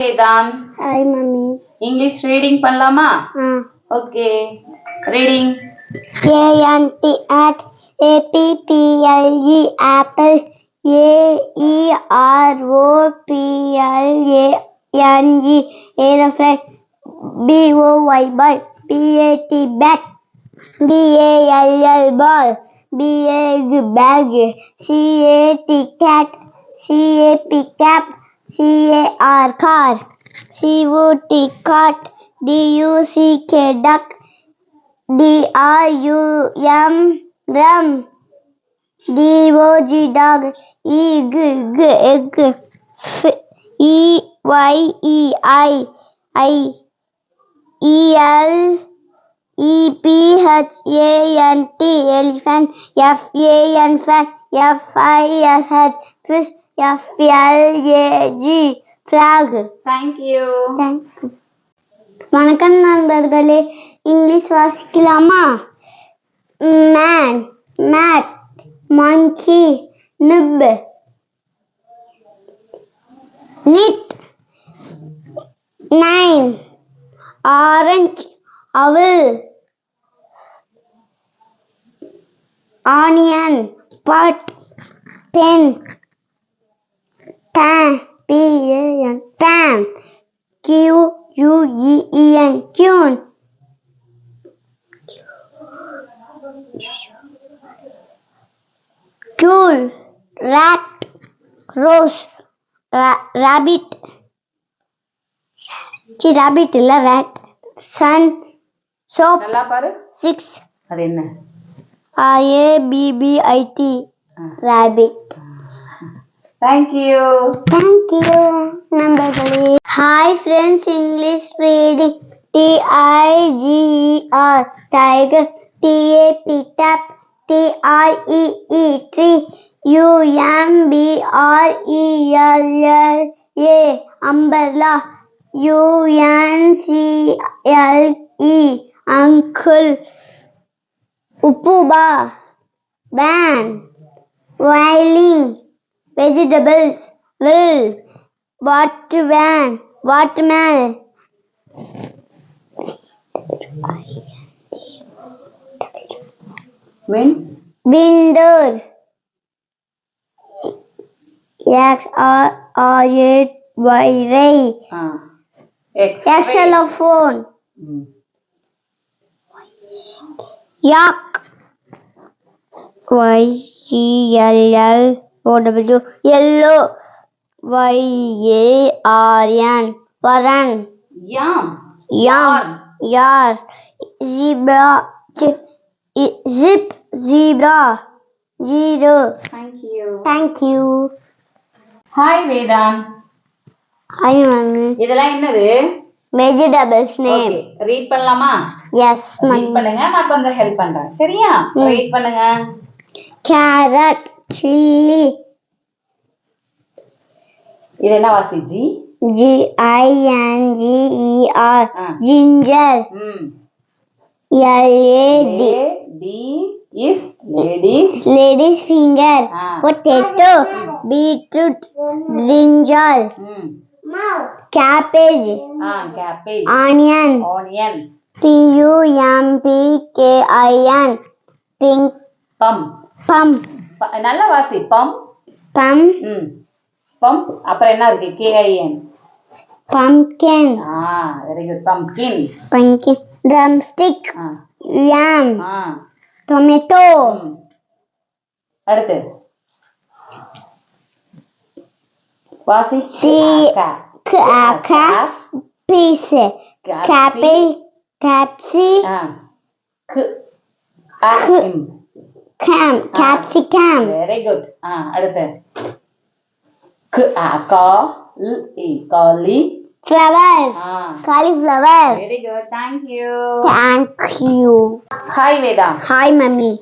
Vedant. Hi, mommy. English reading பண்ணலாமா? Okay. Reading. ANT at APPLE apple AEROPLANE aeroplane BOY boy BAT bat BALL ball BAG bag CAT cat CAP cap CAR car COT cot DUCK duck DRUM drum DOG dog EG egg EYEI ELEPHANT elephant FAN fan FISH fish FLAG flag. Thank you. வணக்கம் நண்பர்களே, English வாசிக்கலாமா? Man mat monkey nib knit nine orange owl onion pot pen pan pan QUEEN queen Cool, rat, rose, rabbit, rabbit இல்ல rat, sun, soap, நல்லா பாரு. 6, அது என்ன? RABBIT, rabbit. Thank you. நண்பர்களே. Hi friends, English reading. TIGER, tiger, TAP, tap, TREE tree UMBRELLA umbrella UNCLE uncle upuba van violin vegetables will water van watermelon window xylophone yak YELLOW yellow YARN waran yarn zebra zip zebra zero. Thank you. Hi Vedant. Hi mummy. இதெல்லாம் என்னது? Vegetables name. Okay, read பண்ணலாமா? Yes mummy. Read பண்ணுங்க, நான் கொஞ்சம் help பண்றேன். சரியா? Read பண்ணுங்க. Carrot, chili. இது என்ன வாசி? GINGER ginger. Lady's finger. Potato, beetroot, brinjal. Cabbage. Onion. PUMPKIN pink. Pum. நல்லா வாசி. pum. அப்புறம் என்ன இருக்கு? KIN. Pumpkin. Very good. Pumpkin. Drumstick. Yam. Tomato. அடுத்து வாசி. Piece. Capsicum. Capsicum. Very good. அடுத்து Flower. Cauliflower. Very good. Thank you. Hi Vedant. Hi mummy.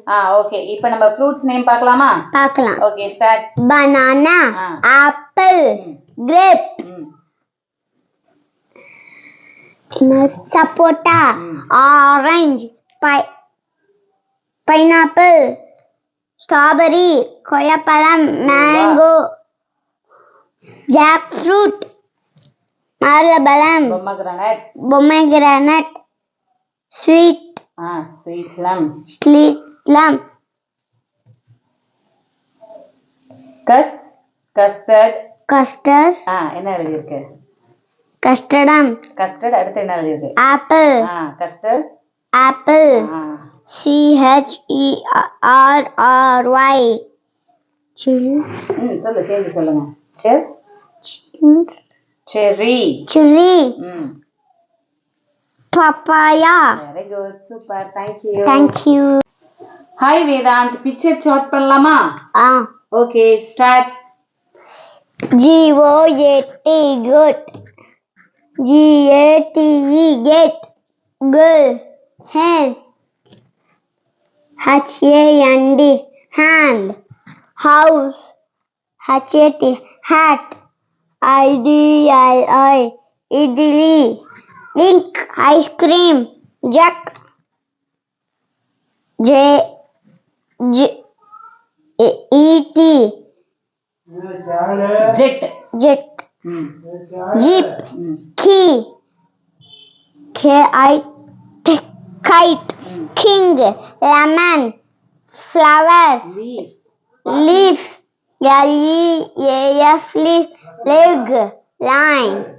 Okay, இப்போ நம்ம fruits name பார்க்கலாமா? பார்க்கலாம். Okay, start. Banana, apple, grape, sapota, orange, pineapple, strawberry, koyapalam, mango, jackfruit, மாதுளம்பழம், pomegranate பொமேகிரானட், sweet sweet லம் ஸ்லீலம், custard custard, என்ன எழுதியிருக்கு கஸ்டர்டம், custard அடுத்து என்ன எழுதியிருக்கு ஆப்பிள், கஸ்டர்ட் ஆப்பிள், CHERRY, சொல்லு சேர்ந்து சொல்லுங்க cherry cherry, papaya. Very good super thank you Thank you. Hi Vedant picture chart பண்ணலாமா okay start GOAT, goat, GATE, gate, girl, hen, HAND, hand, house, HAT, hat, IDLI, idli, ink, ice cream, jack, ET, jet jet, jeep, key, KIT, kite, king, lemon, flower, leaf, LEAF, leaf, leg, line,